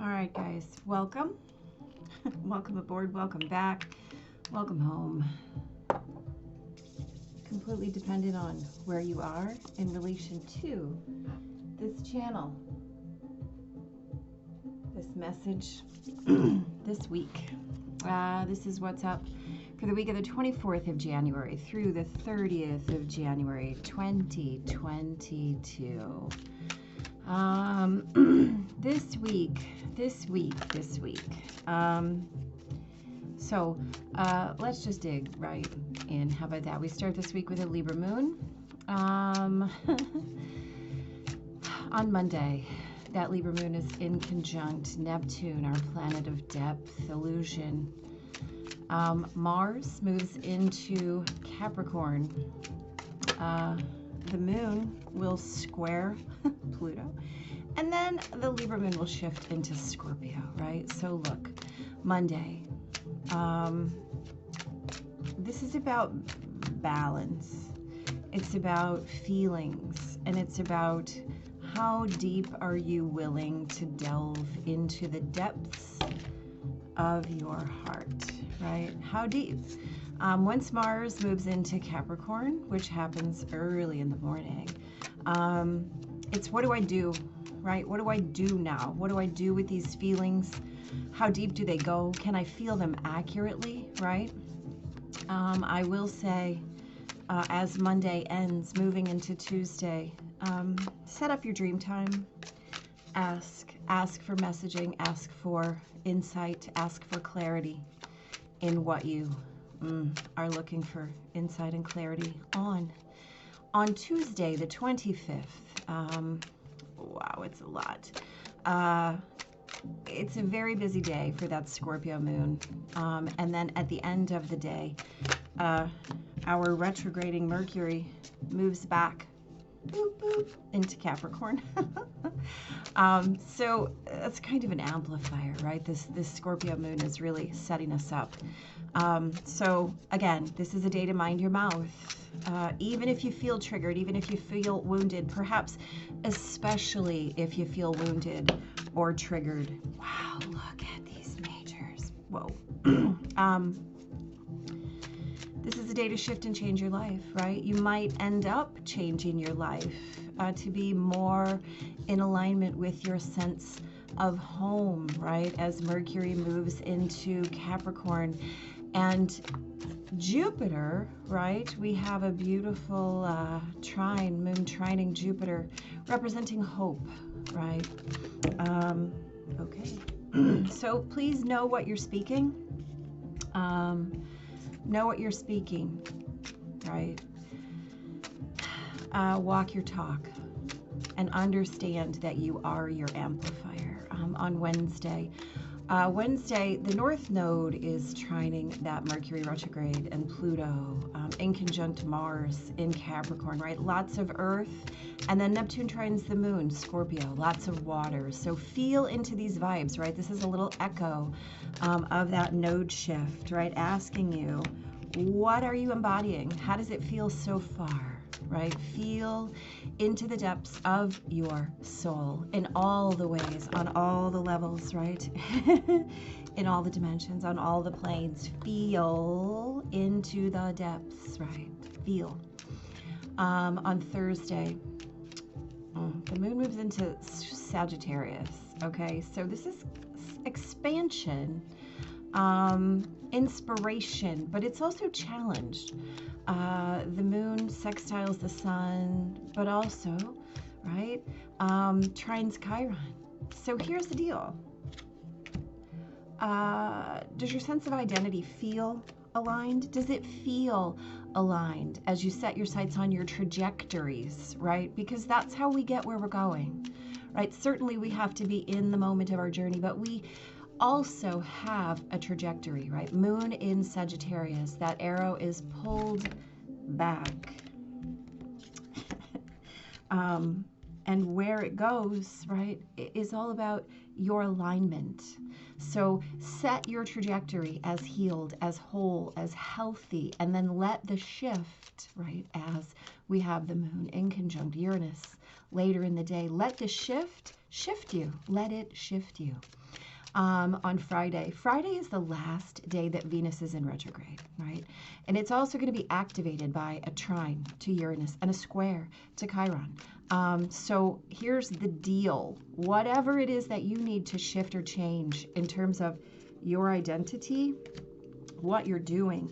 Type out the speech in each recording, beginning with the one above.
All right, guys, welcome. Welcome aboard, welcome back, welcome home. Completely dependent on where you are in relation to this channel, this message, this week. This is what's up for the week of the 24th of January through the 30th of January, 2022. This week. Let's just dig right in. How about that? We start this week with a Libra moon. On Monday, that Libra moon is in conjunct Neptune, our planet of depth, illusion. Mars moves into Capricorn. The moon will square Pluto, and then the Libra moon will shift into Scorpio, right? So look, Monday, this is about balance. It's about feelings, and it's about how deep are you willing to delve into the depths of your heart, right? How deep? Once Mars moves into Capricorn, which happens early in the morning, it's what do I do, right? What do I do now? What do I do with these feelings? How deep do they go? Can I feel them accurately, right? I will say, as Monday ends, moving into Tuesday, set up your dream time. Ask for messaging, ask for insight, ask for clarity in what you are looking for insight and clarity on. On Tuesday, the 25th, wow, it's a lot. It's a very busy day for that Scorpio moon. And then at the end of the day, our retrograding Mercury moves back boop, boop, into Capricorn. So that's kind of an amplifier, right? This Scorpio moon is really setting us up. So again, this is a day to mind your mouth. Even if you feel triggered, even if you feel wounded, perhaps especially if you feel wounded or triggered. Wow, look at these majors. Whoa. This is a day to shift and change your life, right? You might end up changing your life to be more in alignment with your sense of home, right? As Mercury moves into Capricorn. And Jupiter, right? We have a beautiful trine, moon trining Jupiter, representing hope, right? Okay. So please know what you're speaking. Know what you're speaking, right? Walk your talk and understand that you are your amplifier. On Wednesday, the North Node is trining that Mercury retrograde and Pluto in conjunct Mars in Capricorn, right? Lots of Earth, and then Neptune trines the Moon, Scorpio, lots of water. So feel into these vibes, right? This is a little echo of that node shift, right? Asking you, what are you embodying? How does it feel so far? Right? Feel into the depths of your soul in all the ways, on all the levels, right? In all the dimensions, on all the planes. Feel into the depths, right? Feel. On Thursday, the moon moves into Sagittarius, okay? So this is expansion, inspiration, but it's also challenged. The moon sextiles the sun, but also, right, trines Chiron. So here's the deal. Does your sense of identity feel aligned? Does it feel aligned as you set your sights on your trajectories, right? Because that's how we get where we're going, right? Certainly we have to be in the moment of our journey, but we also have a trajectory, right? Moon in Sagittarius, that arrow is pulled back. And where it goes, right, is all about your alignment. So set your trajectory as healed, as whole, as healthy, and then let the shift, right, as we have the moon in conjunct Uranus later in the day, let the shift shift you. Let it shift you. On Friday. Friday is the last day that Venus is in retrograde, right? And it's also going to be activated by a trine to Uranus and a square to Chiron. So here's the deal. Whatever it is that you need to shift or change in terms of your identity, what you're doing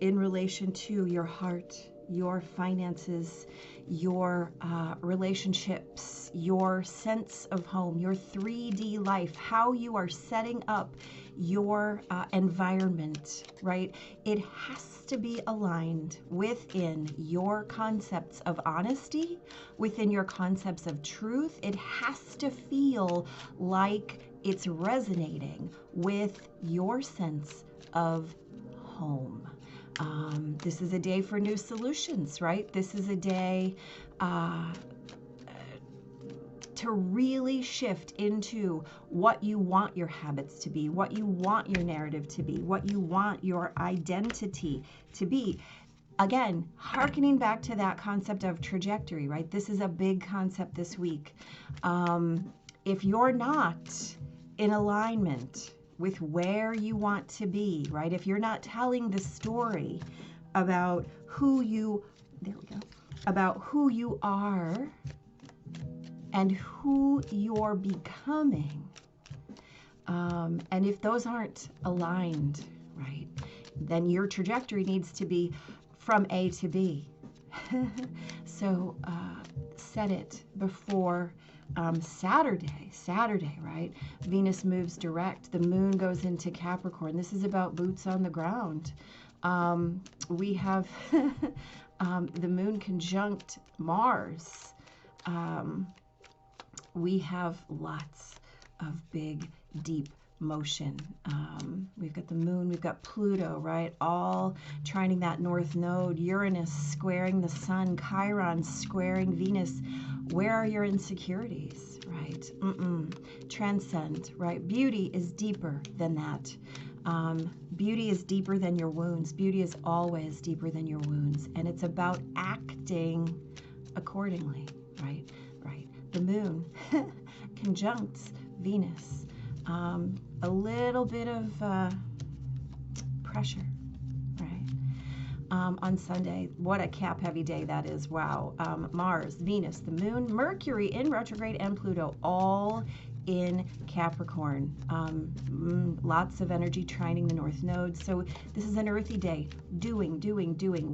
in relation to your heart, your finances, your relationships, your sense of home, your 3D life, how you are setting up your environment, right? It has to be aligned within your concepts of honesty, within your concepts of truth. It has to feel like it's resonating with your sense of home. This is a day for new solutions, right? This is a day to really shift into what you want your habits to be, what you want your narrative to be, what you want your identity to be. Again, hearkening back to that concept of trajectory, right? This is a big concept this week. If you're not in alignment with where you want to be, right? If you're not telling the story about who you, there we go, about who you are and who you're becoming, and if those aren't aligned, right, then your trajectory needs to be from A to B. So set it before Saturday, right? Venus moves direct. The moon goes into Capricorn. This is about boots on the ground. We have the moon conjunct Mars. We have lots of big, deep motion. We've got the moon, we've got Pluto, right? All trining that north node. Uranus squaring the sun. Chiron squaring Venus. Where are your insecurities, right? Transcend, right? Beauty is deeper than that. Beauty is deeper than your wounds. Beauty is always deeper than your wounds. And it's about acting accordingly, right? Right. The moon conjuncts Venus. A little bit of pressure, right? On Sunday, what a cap-heavy day that is. Wow. Mars, Venus, the moon, Mercury in retrograde, and Pluto all in Capricorn. Lots of energy trining the north node. So this is an earthy day. Doing.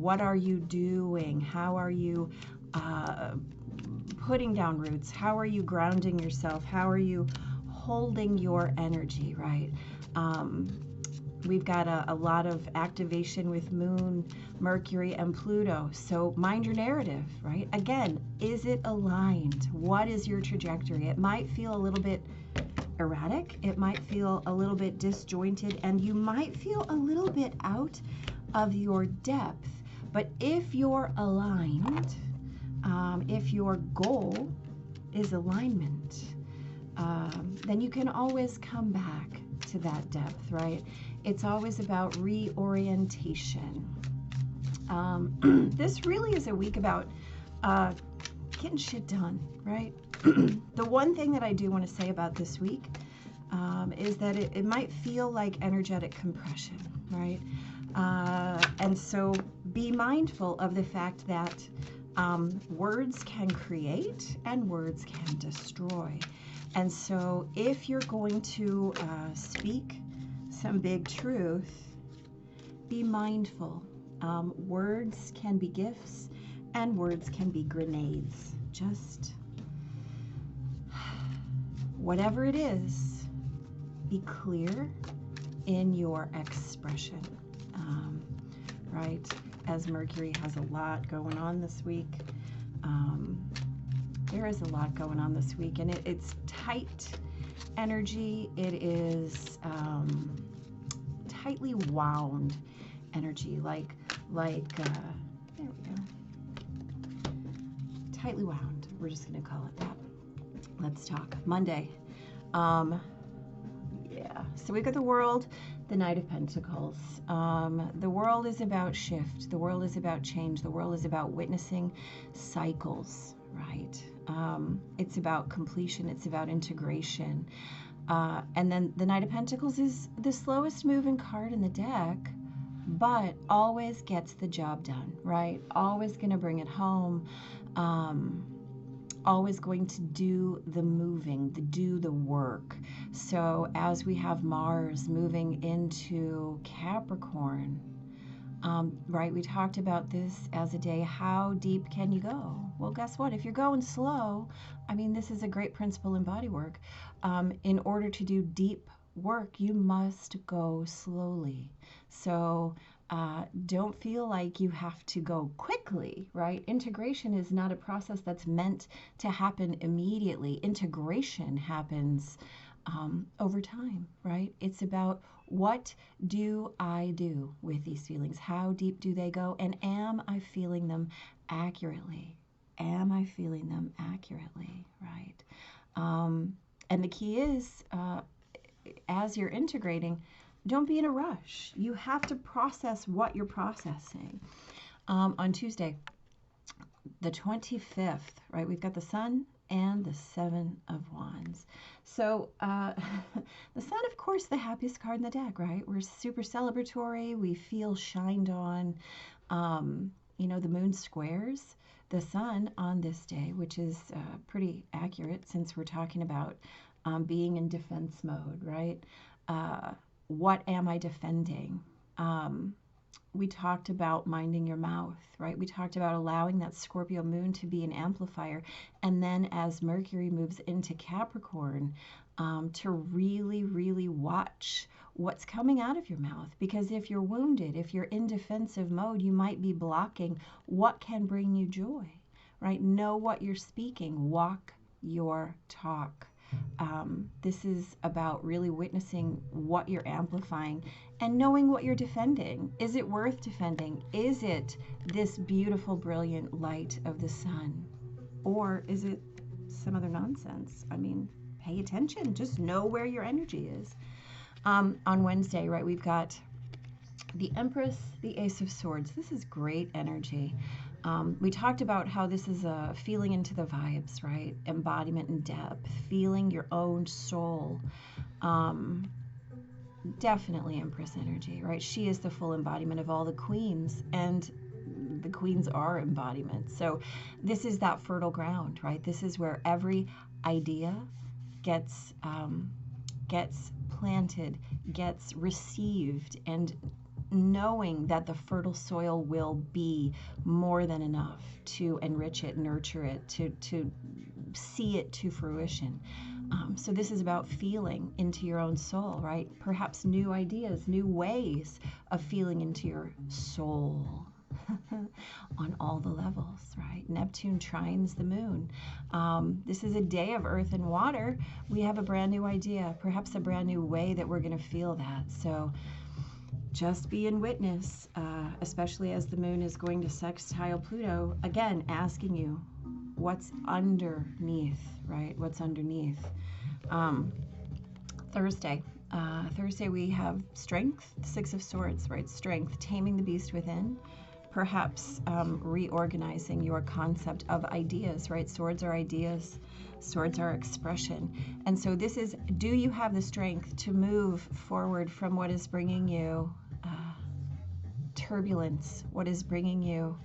What are you doing? How are you putting down roots? How are you grounding yourself? How are you holding your energy, right? We've got a lot of activation with Moon, Mercury, and Pluto. So mind your narrative, right? Again, is it aligned? What is your trajectory? It might feel a little bit erratic. It might feel a little bit disjointed, and you might feel a little bit out of your depth. But if you're aligned, if your goal is alignment, then you can always come back to that depth, right? It's always about reorientation. This really is a week about getting shit done, right? The one thing that I do want to say about this week is that it might feel like energetic compression, right? And so be mindful of the fact that words can create and words can destroy. And so if you're going to speak some big truth, be mindful. Words can be gifts and words can be grenades. Just whatever it is, be clear in your expression, right? As Mercury has a lot going on this week. There is a lot going on this week, and it's tight energy. It is tightly wound energy, like there we go. Tightly wound. We're just going to call it that. Let's talk. Monday. Yeah. So we've got the World, the Knight of Pentacles. The world is about shift. The world is about change. The world is about witnessing cycles, right? It's about completion. It's about integration. And then the Knight of Pentacles is the slowest moving card in the deck, but always gets the job done, right? Always going to bring it home. Always going to do the moving, do the work. So as we have Mars moving into Capricorn, right, we talked about this as a day, how deep can you go? Well, guess what? If you're going slow, I mean, this is a great principle in body work. In order to do deep work, you must go slowly. So don't feel like you have to go quickly, right? Integration is not a process that's meant to happen immediately. Integration happens over time, right? It's about, what do I do with these feelings? How deep do they go? And am I feeling them accurately? Am I feeling them accurately, right? And the key is, as you're integrating, don't be in a rush. You have to process what you're processing. On Tuesday, the 25th, right, we've got the Sun and the Seven of Wands. So the Sun, of course, the happiest card in the deck, right? We're super celebratory. We feel shined on. You know, the moon squares the Sun on this day, which is pretty accurate since we're talking about being in defense mode, right? What am I defending? We talked about minding your mouth, right? We talked about allowing that Scorpio moon to be an amplifier. And then as Mercury moves into Capricorn, to really, really watch what's coming out of your mouth. Because if you're wounded, if you're in defensive mode, you might be blocking what can bring you joy, right? Know what you're speaking. Walk your talk. This is about really witnessing what you're amplifying and knowing what you're defending. Is it worth defending? Is it this beautiful, brilliant light of the sun? Or is it some other nonsense? I mean, pay attention. Just know where your energy is. On Wednesday, right, we've got the Empress, the Ace of Swords. This is great energy. We talked about how this is a feeling into the vibes, right? Embodiment and depth, feeling your own soul. Definitely Empress energy, right? She is the full embodiment of all the queens, and the queens are embodiments. So this is that fertile ground, right? This is where every idea gets planted, gets received, and knowing that the fertile soil will be more than enough to enrich it, nurture it, to see it to fruition. So this is about feeling into your own soul, right? Perhaps new ideas, new ways of feeling into your soul on all the levels, right? Neptune trines the moon. This is a day of earth and water. We have a brand new idea, perhaps a brand new way that we're going to feel that. So just be in witness, especially as the moon is going to sextile Pluto, again, asking you what's underneath, right? What's underneath. Thursday we have strength, Six of Swords, right? Strength, taming the beast within, perhaps reorganizing your concept of ideas, right? Swords are ideas, swords are expression. And so this is, do you have the strength to move forward from what is bringing you turbulence, what is bringing you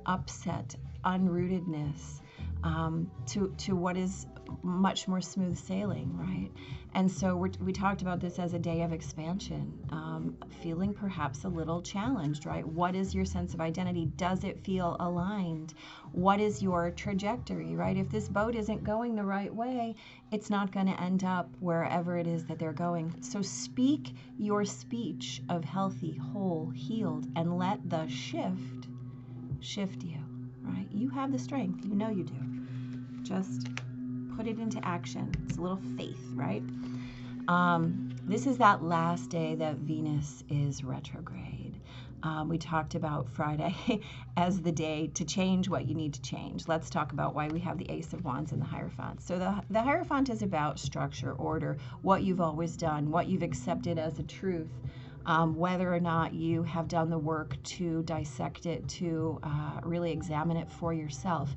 upset, unrootedness, to what is much more smooth sailing, right? And so we talked about this as a day of expansion, feeling perhaps a little challenged, right? What is your sense of identity? Does it feel aligned? What is your trajectory, right? If this boat isn't going the right way, it's not going to end up wherever it is that they're going. So speak your speech of healthy, whole, healed, and let the shift you, right? You have the strength. You know you do. Just put it into action. It's a little faith, right? This is that last day that Venus is retrograde. We talked about Friday as the day to change what you need to change. Let's talk about why we have the Ace of Wands and the Hierophant. So the Hierophant is about structure, order, what you've always done, what you've accepted as a truth, whether or not you have done the work to dissect it, to really examine it for yourself.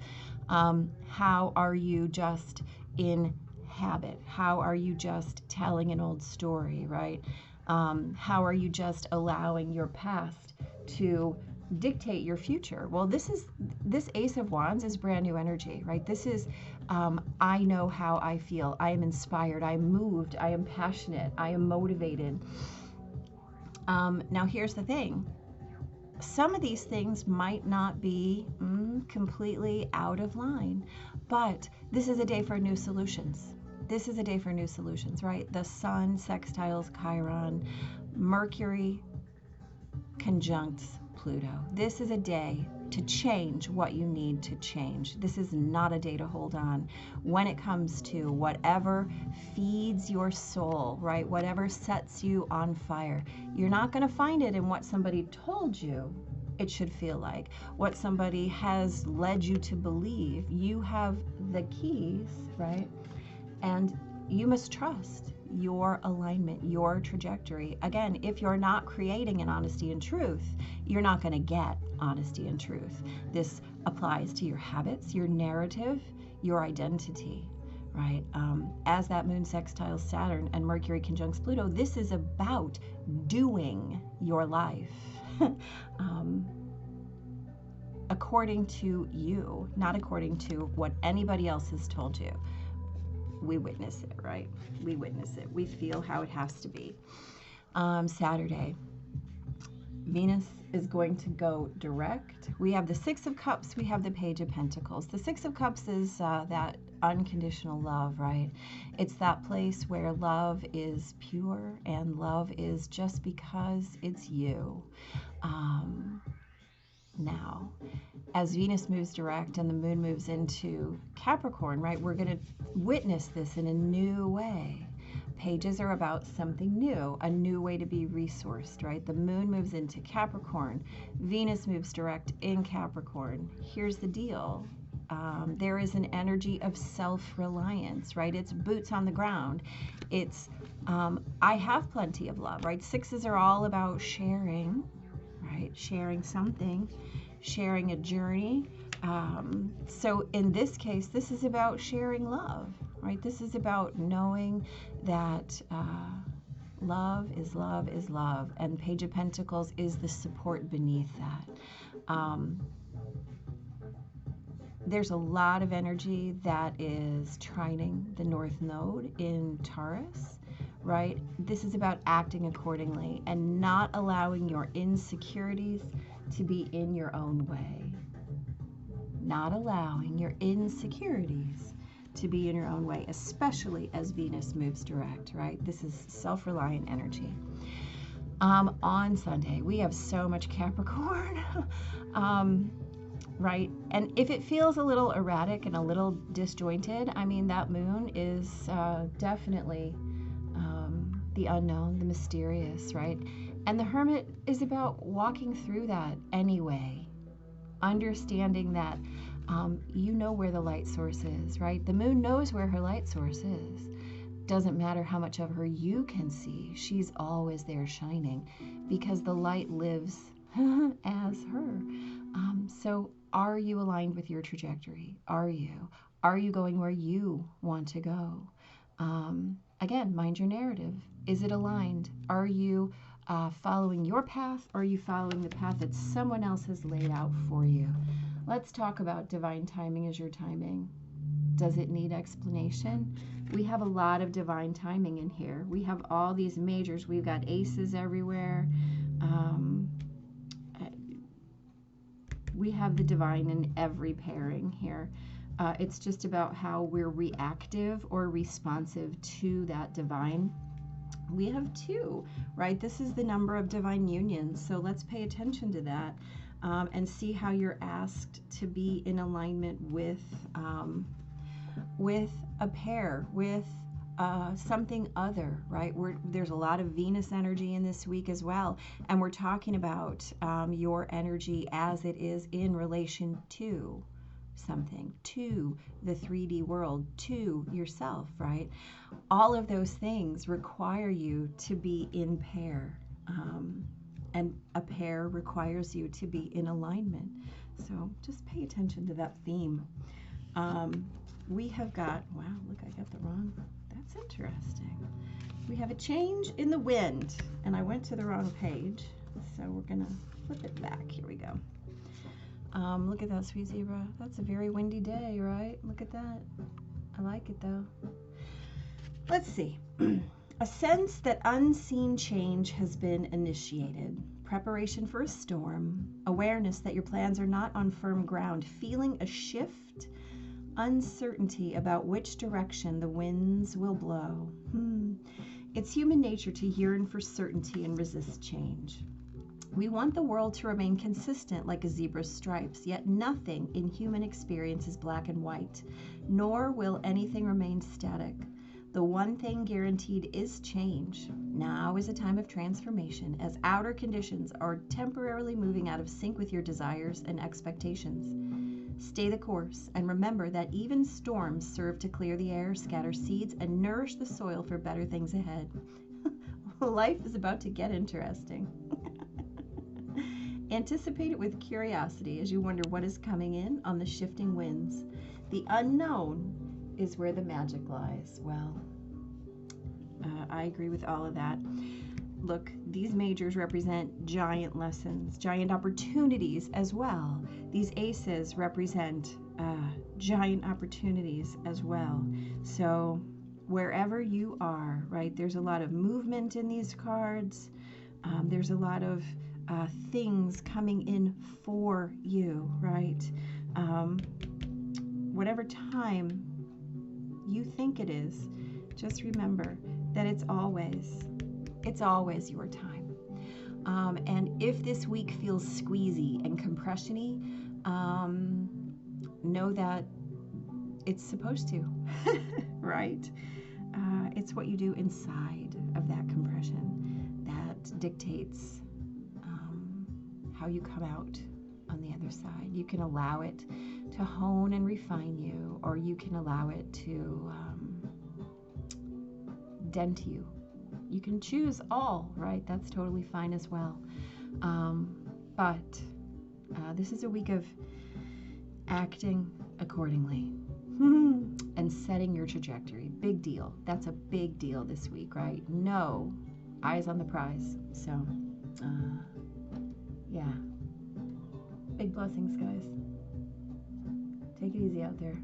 How are you just in habit? How are you just telling an old story, right? How are you just allowing your past to dictate your future? Well, this Ace of Wands is brand new energy, right? This is I know how I feel. I am inspired. I am moved. I am passionate. I am motivated. Now, here's the thing. Some of these things might not be completely out of line, but this is a day for new solutions. This is a day for new solutions, right? The Sun sextiles Chiron, Mercury conjuncts Pluto. This is a day to change what you need to change. This is not a day to hold on when it comes to whatever feeds your soul, right? Whatever sets you on fire. You're not going to find it in what somebody told you it should feel like, what somebody has led you to believe. You have the keys, right? And you must trust your alignment, your trajectory. Again, if you're not creating an honesty and truth, you're not going to get honesty and truth. This applies to your habits, your narrative, your identity, right? As that moon sextiles Saturn and Mercury conjuncts Pluto, this is about doing your life according to you, not according to what anybody else has told you. We witness it, right? We witness it. We feel how it has to be. Saturday, Venus is going to go direct. We have the Six of Cups. We have the Page of Pentacles. The Six of Cups is that unconditional love, right? It's that place where love is pure and love is just because it's you. Now, as Venus moves direct and the moon moves into Capricorn, right, we're going to witness this in a new way. Pages are about something new, a new way to be resourced, right? The moon moves into Capricorn. Venus moves direct in Capricorn. Here's the deal. There is an energy of self-reliance, right? It's boots on the ground. It's, I have plenty of love, right? Sixes are all about sharing, right? Sharing something, sharing a journey. So in this case, this is about sharing love, right? This is about knowing that love is love is love, and Page of Pentacles is the support beneath that. There's a lot of energy that is trining the North Node in Taurus, right? This is about acting accordingly and not allowing your insecurities to be in your own way. Not allowing your insecurities to be in your own way, especially as Venus moves direct, right? This is self-reliant energy. On Sunday, we have so much Capricorn, right? And if it feels a little erratic and a little disjointed, I mean, that moon is definitely the unknown, the mysterious, right? And the Hermit is about walking through that anyway, understanding that you know where the light source is, right? The moon knows where her light source is. Doesn't matter how much of her you can see, she's always there shining because the light lives as her. So are you aligned with your trajectory? Are you? Are you going where you want to go? Again, mind your narrative. Is it aligned? Are you following your path, or are you following the path that someone else has laid out for you? Let's talk about divine timing as your timing. Does it need explanation? We have a lot of divine timing in here. We have all these majors. We've got aces everywhere. We have the divine in every pairing here. It's just about how we're reactive or responsive to that divine. We have 2, right? This is the number of divine unions. So let's pay attention to that and see how you're asked to be in alignment with a pair, with something other, right? There's a lot of Venus energy in this week as well. And we're talking about your energy as it is in relation to something, to the 3D world, to yourself, right? All of those things require you to be in pair. And a pair requires you to be in alignment. So just pay attention to that theme. We have got, wow, look, I got the wrong, that's interesting. We have a change in the wind, and I went to the wrong page, so we're gonna flip it back. Here we go. Look at that, sweet zebra. That's a very windy day, right? Look at that. I like it though. Let's see. A sense that unseen change has been initiated. Preparation for a storm. Awareness that your plans are not on firm ground. Feeling a shift. Uncertainty about which direction the winds will blow. It's human nature to yearn for certainty and resist change. We want the world to remain consistent like a zebra's stripes, yet nothing in human experience is black and white, nor will anything remain static. The one thing guaranteed is change. Now is a time of transformation, as outer conditions are temporarily moving out of sync with your desires and expectations. Stay the course, and remember that even storms serve to clear the air, scatter seeds, and nourish the soil for better things ahead. Life is about to get interesting. Anticipate it with curiosity as you wonder what is coming in on the shifting winds. The unknown is where the magic lies. Well, I agree with all of that. Look, these majors represent giant lessons, giant opportunities as well. These aces represent giant opportunities as well. So wherever you are, right, there's a lot of movement in these cards. There's a lot of things coming in for you, right? Whatever time you think it is, just remember that it's always your time. And if this week feels squeezy and compression-y, know that it's supposed to, right? It's what you do inside of that compression that dictates how you come out on the other side. You can allow it to hone and refine you, or you can allow it to dent you. You can choose all, right? That's totally fine as well. But this is a week of acting accordingly and setting your trajectory. Big deal. That's a big deal this week, right? No, eyes on the prize. So, yeah. Big blessings, guys. Take it easy out there.